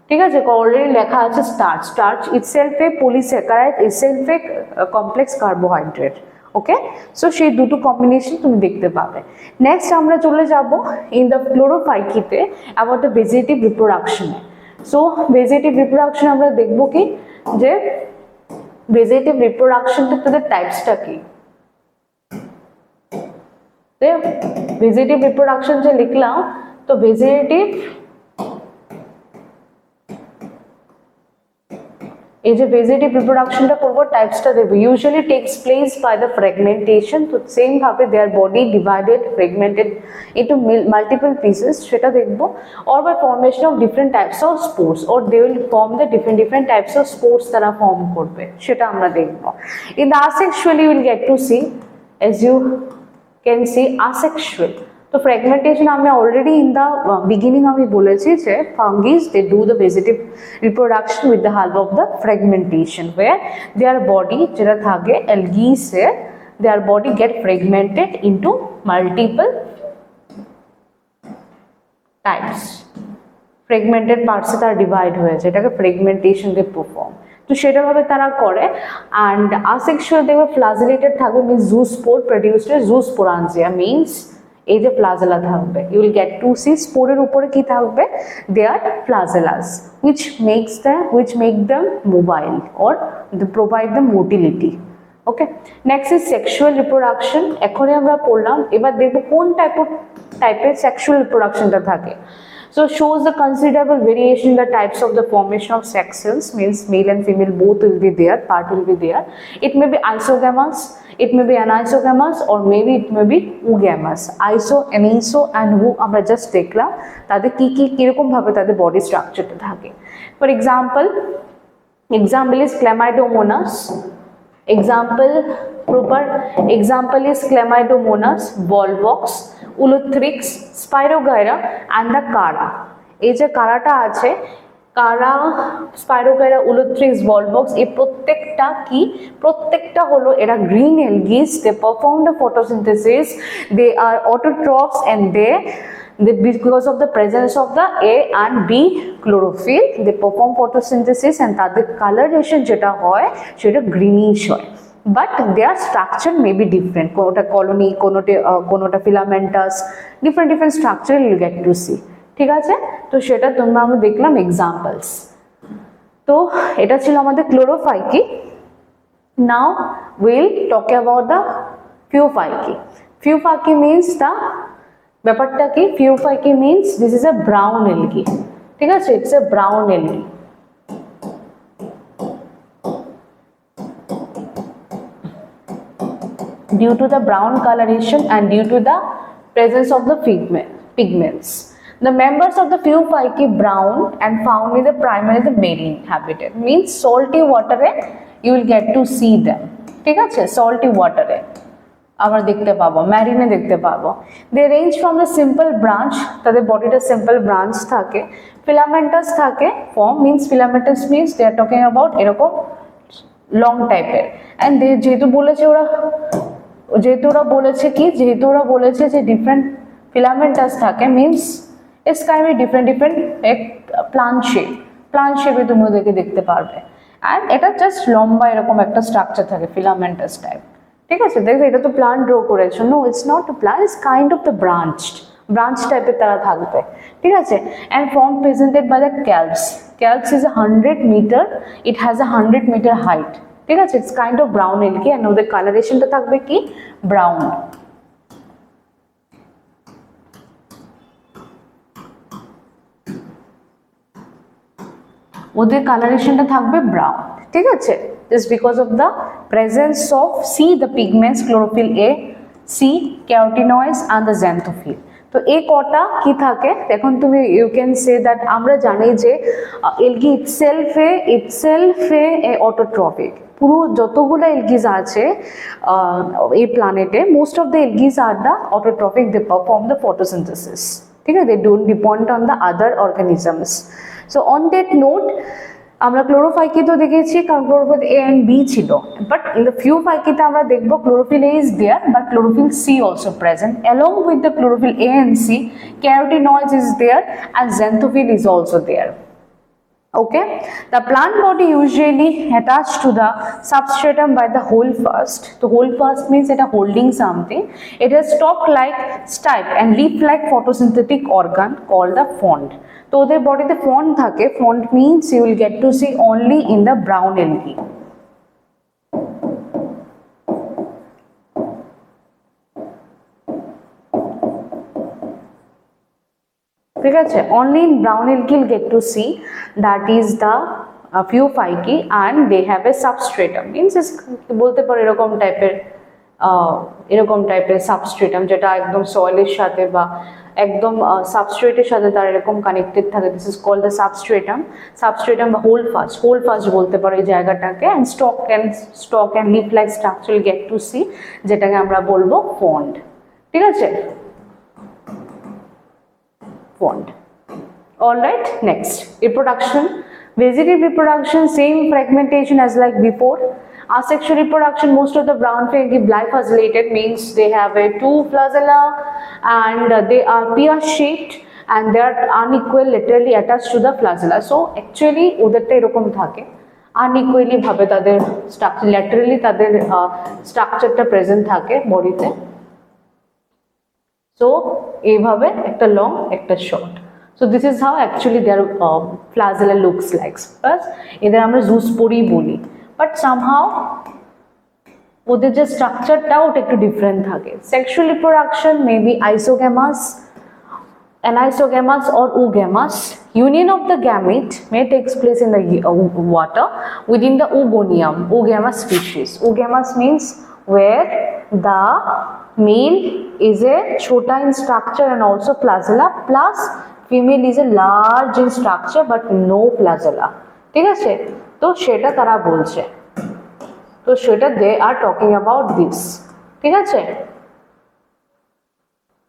ঠিক আছে। অলরেডি লেখা আছে starch itself a polysaccharide, itself a complex carbohydrate, okay. So সেই দুটো কম্বিনেশন তুমি দেখতে পাবে। নেক্সট আমরা চলে যাব ইন দ্য ক্লোরোফাইকিতে about the vegetative reproduction. So vegetative reproduction আমরা দেখব কি, যে ভেজিটেটিভ রিপ্রোডাকশনটা তাদের টাইপসটা কি। ভেজিটেটিভ রিপ্রোডাকশন যে লিখলাম, তো ভেজিটেটিভ এই যে ভেজিটেটিভ রিপ্রোডাকশনটা করবো, টাইপসটা দেখবো। Usually takes place by the fragmentation, তো সেম ভাবে their body divided, fragmented into multiple pieces, সেটা দেখবো। Or by formation of different types of spores, or they will form the different types of spores তারা form করবে, সেটা আমরা দেখবো। In the asexual you will get to see, as you can see asexual. তো fragmentation আমি already in the beginning আমি বলেছি যে fungus they do the vegetative reproduction with the help of the fragmentation, where their body যেটা থাকে অ্যালগিসে, their body get fragmented into multiple types, fragmented পার্টসে তারা ডিভাইড হয়েছে, এটাকে ফ্র্যাগমেন্টেশন দিয়ে পারফর্ম। তো সেটা ভাবে তারা করে। অ্যান্ড আসেক্সুয়াল দেখবে ফ্লাজেলেটেড থাকবে, means zoospore produced zoosporangia, means এই যে ফ্লাজেলা থাকবে, you will get to see স্পোরের উপরে কি থাকবে, their flagella which make them mobile or they provide them motility. Okay, next is sexual reproduction. এখনই আমরা পড়লাম, এবার দেখবো কোন টাইপের সেক্সুয়াল রিপ্রোডাকশনটা থাকে। So shows the considerable variation in the types of the formation of sex cells, means male and female both will be there, part will be there. It may be isogamous, it may be anisogamous, or maybe it may be oogamous. Iso, aniso and oo আমরা just দেখলাম তাদের কি কিরকম ভাবে তাদের body স্ট্রাকচারটা থাকে। For example is Chlamydomonas, Example, proper example is Chlamydomonas, Volvox, Ulothrix, Spirogyra and the Cara. এই যে কারাটা আছে, কারা, স্পাইরোগাইরা, উলোথ্রিক্স, ভলভক্স, এই প্রত্যেকটা কি, প্রত্যেকটা হলো এরা green algae's. They perform the photosynthesis, they are autotrophs and because of the presence of the A and B chlorophyll they perform photosynthesis and তাদের coloration যেটা হয় সেটা greenish হয়, but their structure may be different, কোনোটা colony, কোনোটা filamentous, different structure you get to see, ঠিক আছে। তো সেটা তোমরা আমরা দেখলাম এক্সাম্পলস। তো এটা ছিল আমাদের chlorophyceae. Now will talk about the phaeophyceae. Phaeophyceae means the ব্যাপারটা কি, phaeophyceae means this is a brown algae, ঠিক আছে, it's a brown algae. Due to the brown coloration and due to the presence of the pigments. The members of the Phaeophyci brown and found in the primarily the marine habitat, means salty water you will get to see them, ঠিক আছে, salty water আমরা দেখতে পাবো, ম্যারিনে দেখতে পাবো। They range from the simple branch, তাদের বডিটা সিম্পল ব্রাঞ্চ থাকে, ফিলামেন্টাস থাকে, form means filamentous means they are talking about এরকম লং টাইপের। অ্যান্ড যেহেতু ওরা বলেছে কি, যেহেতু ওরা বলেছে যে ডিফারেন্ট ফিলামেন্টাস থাকে, means it's kind of different plant শেপে তুমি ওদেরকে দেখতে পারবে। অ্যান্ড এটা জাস্ট লম্বা এরকম একটা স্ট্রাকচার থাকে, ফিলামেন্টাস টাইপ, ঠিক আছে। দেখবে এটা তো প্লান্ট ড্র করেছো, no it's not a plant, it's kind of the branch টাইপের তারা থাকবে, ঠিক আছে। And form presented by the kelps is 100 meter, it has 100 meter height, ঠিক আছে। It's kind of brown algae and ওদের কালারেশনটা থাকবে কি, ব্রাউন। ওদের কালারেশনটা থাকবে ব্রাউন, ঠিক আছে, just because of the presence of C, the pigments, chlorophyll A, C, carotenoids and the xanthophyll. তো এই কটা কি থাকে, এখন তুমি ইউ ক্যান সে দ্যাট আমরা জানি যে এলগি ইটসেলফে অটোট্রফিক। পুরো যতগুলো এলগিজ আছে এই প্ল্যানেটে, most of the algae's are the autotrophic, they perform the photosynthesis, ঠিক আছে, they don't depend on the other organisms. So on that note আমরা ক্লোরোফাইকি তো দেখেছি, কারণ ক্লোরোফিল এ অ্যান্ড বি ছিল, বাট ইন দ্য ফিউফাইকিতে আমরা দেখবো chlorophyll A is there but chlorophyll C also present, along with the chlorophyll A and C, carotenoids is there and xanthophyll is also there. Okay, the plant body usually attached to the substratum by the holdfast. The holdfast means it is holding something. It has stalk-like stipe and leaf-like photosynthetic organ called the frond. So their body the frond thake. Frond means you will get to see only in the brown algae. ঠিক আছে, only in brown algae you'll get to see, that is the Phaeophyci, and they have a substratum, means বলতে পারো এরকম টাইপের সাবস্ট্রেটাম, যেটা একদম সয়েলের সাথে বা একদম সাবস্ট্রেটের সাথে তার এরকম কানেক্টেড থাকে। This is called the substratum বা হোল্ড ফাস্ট বলতে পারো এই জায়গাটাকে। And stalk and leaf like structure get to see, যেটাকে আমরা বলবো ফন্ড, ঠিক আছে, fond. All right, next reproduction. Vegetative reproduction, same fragmentation as like before. Asexual reproduction, most of the brown algae bifurcated, means they have a 2 flagella and they are pear shaped and they are unequal laterally attached to the flagella. So actually ওদেরটা এরকম থাকে, unequally ভাবে তাদের structure, laterally তাদের স্ট্রাকচারটা present থাকে বডিতে। So এইভাবে একটা লং একটা short. So this is how actually their flagella looks like. First এদের আমরা জুস্পোরি বলি, but somehow ওদের যে স্ট্রাকচারটা ওটা একটু ডিফারেন্ট থাকে। Sexual reproduction may be isogamous, anisogamous or oogamous. Union of the gamete may take place in the water within the oogonium, oogamous species. Oogamous means where the male is a chota in structure and also flagella, plus female is a large in structure but no flagella, ঠিক আছে। তো সেটা তারা বলছে। তো সেটা দে are talking about this, ঠিক আছে।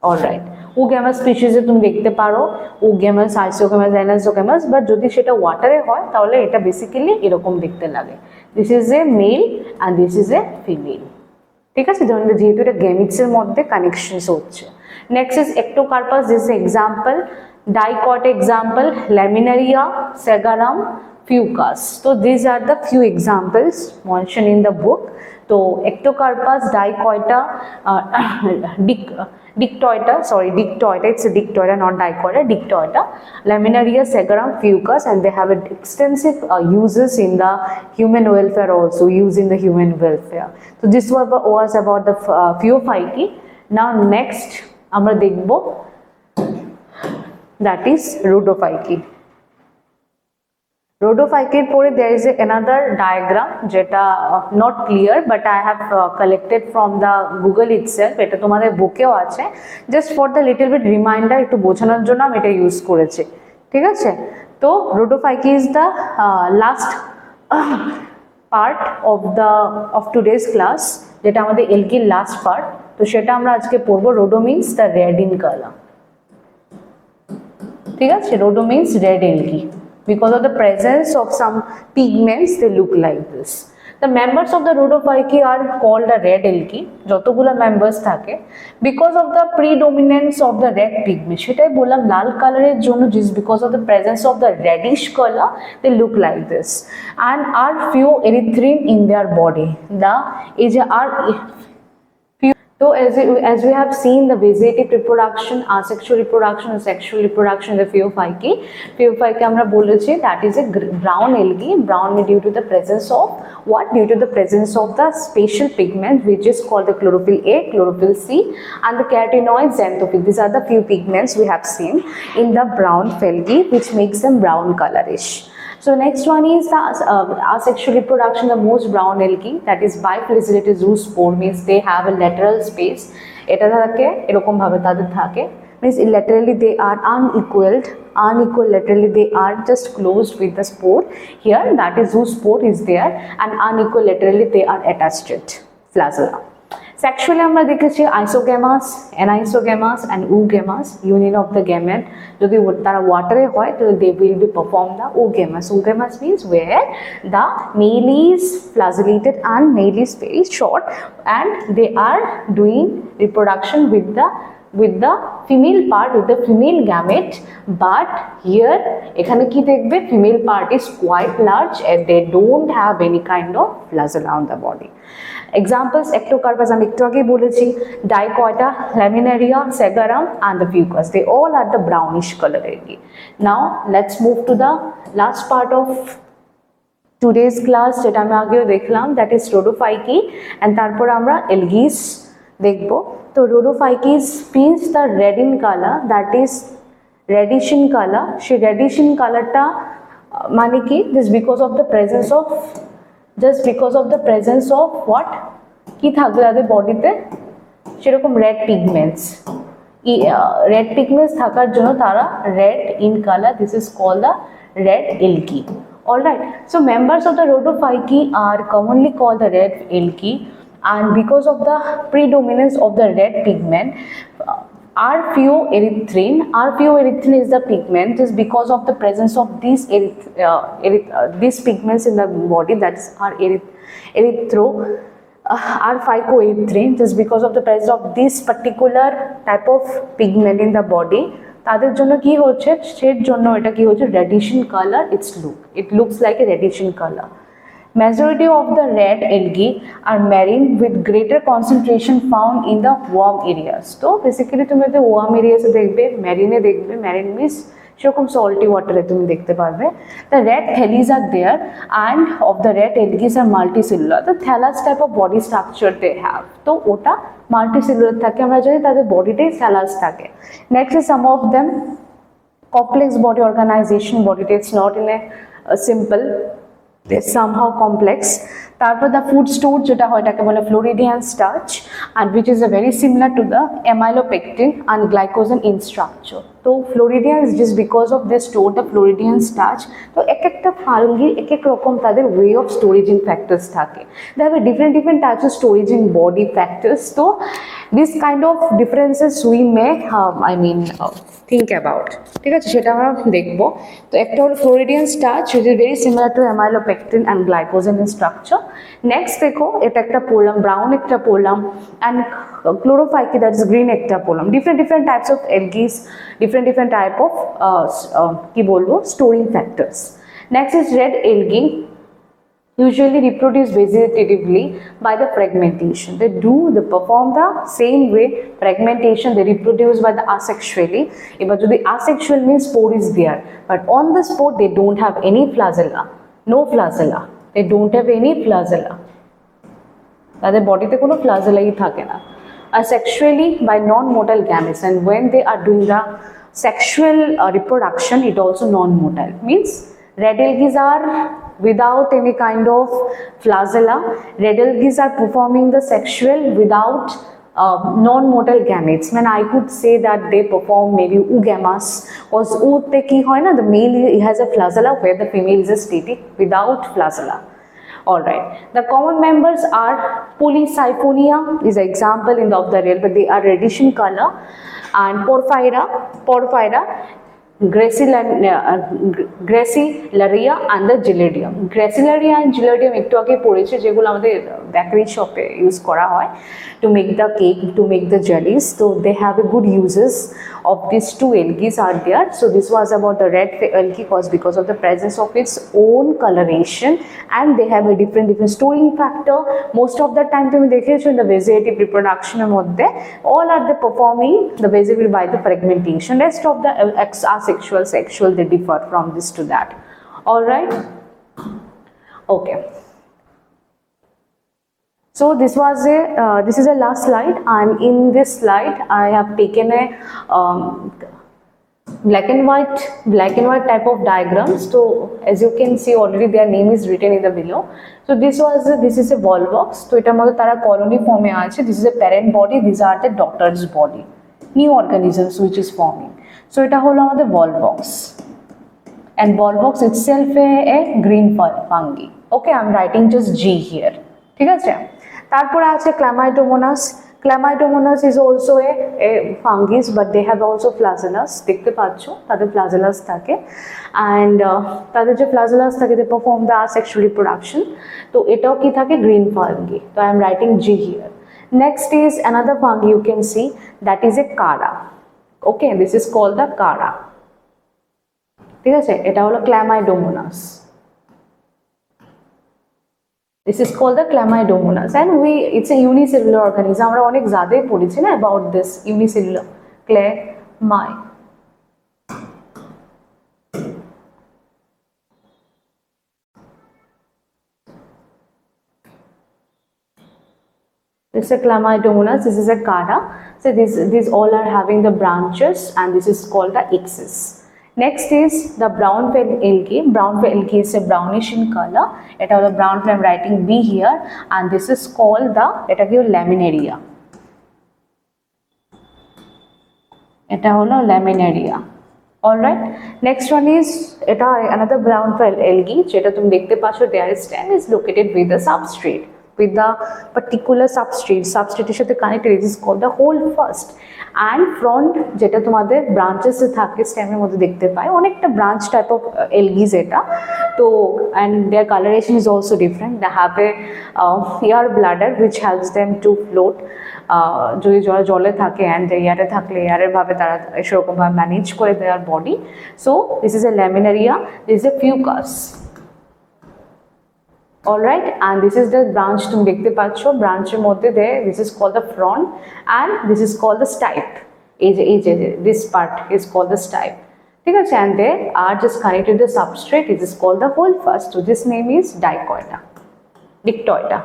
অলরাইট, উগ্যামাস স্পিসিসে তুমি দেখতে পারো উগ্যামাস, আইসোগ্যামাস, অ্যানাসোগ্যামাস, বাট যদি সেটা ওয়াটারে হয় তাহলে এটা বেসিক্যালি এরকম দেখতে লাগে। This is a male and this is a female, ঠিক আছে, যেহেতু এটা গেমিটসের মধ্যে কানেকশনস হচ্ছে। Next is ectocarpus, this is example, dictyota example, laminaria, sargassum, fucus. So these are the few examples mentioned in the book. So ectocarpus, dicotta, dictoita, it's a dictoita, not dicotta, dictoita, laminaria, segarum, fucus, and they have extensive uses in the human welfare also, used in the human welfare. So this was about the Phaeophyci. Now next আমরা দেখব that is Rhodophyci. Rhodophyci পরে there is another diagram যেটা not clear but I have collected from the Google itself, এটা তোমাদের বুকেও আছে, just for the little bit reminder, একটু বোঝানোর জন্য আমি এটা ইউজ করেছি, ঠিক আছে। তো Rhodophyci is the last part of today's class, যেটা আমাদের এলকির লাস্ট পার্ট, তো সেটা আমরা আজকে পড়বো। Rhodo means the red in color, ঠিক আছে, Rhodo means red algae. Because of the presence of some pigments, they look like this. The members of the Rhodophyci are called the red algae, যতগুলো members থাকে, because of the predominance of the red pigment, সেটাই বললাম লাল কালারের জন্য, just because of the presence of the reddish color, they look like this, and are few erythrin in their body. So as we have seen the vegetative reproduction, asexual reproduction and sexual reproduction in the Phaeophyci আমরা বলেছি that is a brown algae, brown due to the presence of what? Due to the presence of the special pigment which is called the chlorophyll A, chlorophyll C and the carotenoid xanthophyll. These are the few pigments we have seen in the brown algae which makes them brown colorish. So next one is the asexual reproduction, the most brown algae, that is biflagellated zoospore, means they have a lateral space, এটা থাকে এরকম ভাবে তাদের থাকে, means laterally they are unequal laterally, they are just closed with the spore here, that is zoospore is there, and unequal laterally they are attached to flagella. Sexually আমরা দেখেছি আইসোগ্যামাস, anisogamous and oogamous, union of the gamete, যদি তারা ওয়াটারে হয় তো they will be perform the oogamous. Oogamous means where the male is flagellated and male is very short and they are doing reproduction with the female part, with the female gamete, but here এখানে কি দেখবে, female part is quite large and they don't have any kind of flagella on the body. Examples, ectocarpus আমি একটু আগে বলেছি, dicotta, laminaria, segarum and the fucus, they all are the brownish color algae. Now let's move to the last part of today's class, যেটা আমি আগেও দেখলাম, that is Rhodophyci, and তারপর আমরা algae দেখবো। তো Rhodophyci means the red in color, that is reddish in color, সেই reddish in colorটা মানে কি, this because of the presence of what, কি থাকবে তাদের বডিতে, সেরকম red pigments থাকার জন্য তারা red in color, this is called the red algae. Alright, so members of the Rhodophyci are commonly called the red algae, and because of the predominance of the red pigment, R-pheoerythrin is the pigment, is because of the presence of these pigments in the body, that is R-phycoerythrin, just because of the presence of this particular type of pigment in the body, তাদের জন্য কি হচ্ছে, সের জন্য এটা কি হচ্ছে, reddish in color, it looks like a reddish in color. Majority of the red algae are marine with greater concentration found in the warm areas. So basically তুমি যদি warm areas এ দেখবে, marine means সেরকম salty water এ তুমি দেখতে পারবে। The red thallis are there and of the red algae are multicellular. The thallus type of body structure they have. তো ওটা multicellular থাকে, আমরা জানি তাদের বডিতেই thallus থাকে। Next is some of them complex body organization, body it's not in a simple, they're somehow complex. তারপর the food store যেটা হয় এটাকে বলে floridean starch and which is very similar to the amylopectin and glycogen in structure. তো floridean is just because of they store the floridean starch. তো এক একটা fungi এক এক রকম তাদের ওয়ে অফ স্টোরেজিং ফ্যাক্টরস থাকে, they have different different types of storaging body factors. তো this kind of differences we may think about, ঠিক আছে, সেটা আমরা দেখবো। তো একটা হলো floridean starch which is very similar to amylopectin and glycogen in structure. Next দেখো এটা একটা পড়লাম, ব্রাউন একটা পড়লাম, and chlorophyceae that is green একটা পড়লাম। Different different types of algae's, different different type of কি বলবো storing factors. Next is red algae, usually reproduce vegetatively by the fragmentation. They perform the same way fragmentation, they reproduce by the asexually. But the asexual means spore is there, but on the spore they don't have any flagella, no flagella, they don't have any flagella, তাদের বডিতে কোনো ফ্লাজেলাই থাকে না। Asexually by non-motile gametes, and when they are doing the sexual reproduction it also non-motile, means red algae are without any kind of flagella. Red algae are performing the sexual without non-motile gametes. When I could say that they perform maybe oogamas, because oote ki hoy na, the male has a flagella where the female is a static without flagella. Alright, the common members are Polysiphonia is an example in the of the real, but they are reddish in color, and Porphyra, Gracilaria and the Gillidium. Gracilaria and Gillidium একটু আগে পড়েছে, যেগুলো আমাদের bakery শপে use করা হয় to make the cake, to make the jellies. So they have a good uses of these two algae are there. So this was about the red algae because of the presence of its own coloration, and they have a different storing factor. Most of the time তুমি দেখেছো in the vegetative reproduction এর মধ্যে all are the performing the vegetative by the fragmentation. Rest of the asexual, sexual, they differ from this to that. All right, okay. So this was this is a last slide, and in this slide I have taken a black and white type of diagrams. So as you can see already their name is written in the below. So this is a volvox. So etar moddhe tara colony form e ache. This is a parent body, these are the daughter's body, new organisms which is forming. So এটা হলো আমাদের volvox, and volvox itself a green fungi. Okay, I'm writing just G here, ঠিক আছে। তারপরে আছে Chlamydomonas. Chlamydomonas is also a fungus, but they have also flagellus. দেখতে পাচ্ছো তাদের flagellus থাকে, and তাদের যে flagellus থাকে they perform the asexual reproduction. তো এটাও কি থাকে green fungi. So I am writing G here. Next is another fungi you can see, that is a Chara. Okay, this is called the Chara, ঠিক আছে। এটা হলো Chlamydomonas. This is called the Chlamydomonas, and it's a unicellular organism. আমরা অনেক জায়গায় পড়েছি না about this unicellular Chlamydomonas. This is a Chlamydomonas, this is a Chara. So these all are having the branches, and this is called the axis. Next is the brown fell algae. Brown fell algae is a brownish in color. It has a brown fell, I am writing B here, and this is called the laminaria. Eta holo laminaria. All right. Next one is another brown fell algae. Jeta tum dekhte pacho, their stem is located with the substrate, with the particular substrate এর সাথে connected. It is called the whole first, and front যেটা তোমাদের branches এ থাকে stem এর মধ্যে দেখতে পাই, অনেকটা branch type of algae এটা। তো and their coloration is also different. They have a air bladder which helps them to float. যদি জলে থাকে and এয়ারে থাকলে এয়ারের ভাবে তারা সেরকম ভাবে ম্যানেজ করে their body. So this is a laminaria, this is a fucus. Alright, and this is the branch তুমি দেখতে পাচ্ছ, ব্রাঞ্চের মধ্যে this is called the frond, and this is called the stipe. This part is called the stipe, ঠিক আছে, and they are just connected to the substrate. It is called the whole first. So this name is Dictoita.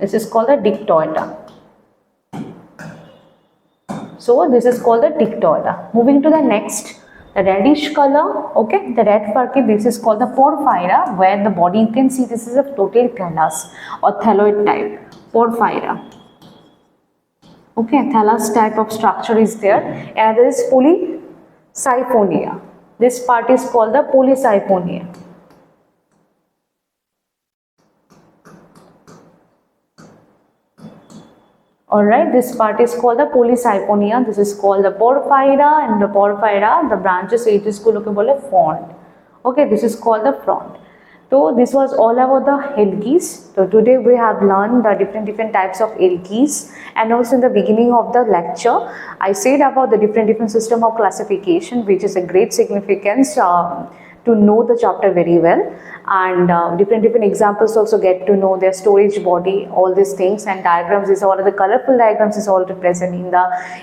This is called the Dictoita. So this is called the Dictoita. Moving to the next, The reddish color, okay, the red furky, this is called the porphyra, where the body, you can see this is a totally thallus or thalloid type, porphyra. Okay, thallus type of structure is there, and there is polysiphonia. This part is called the polysiphonia. Alright, this part is called the polysiphonia. This is called the porphyra, and the porphyra, the branches edges को लोग बोले frond. Okay, this is called the frond. So this was all about the algaes. So today we have learned the different types of algaes, and also in the beginning of the lecture I said about the different system of classification, which is a great significance to know the chapter very well, and different examples also get to know their storage body, all these things, and diagrams is all the colorful diagrams is all present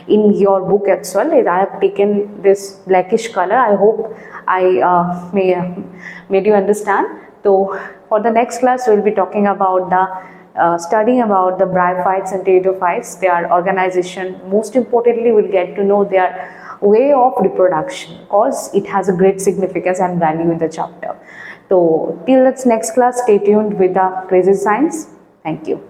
in your book as well. I have taken this blackish color. I hope I made you understand. So for the next class we will be talking about the studying about the bryophytes and pteridophytes, their organization. Most importantly, we will get to know their way of reproduction, because it has a great significance and value in the chapter. So till its next class, stay tuned with the Crazy Science. Thank you.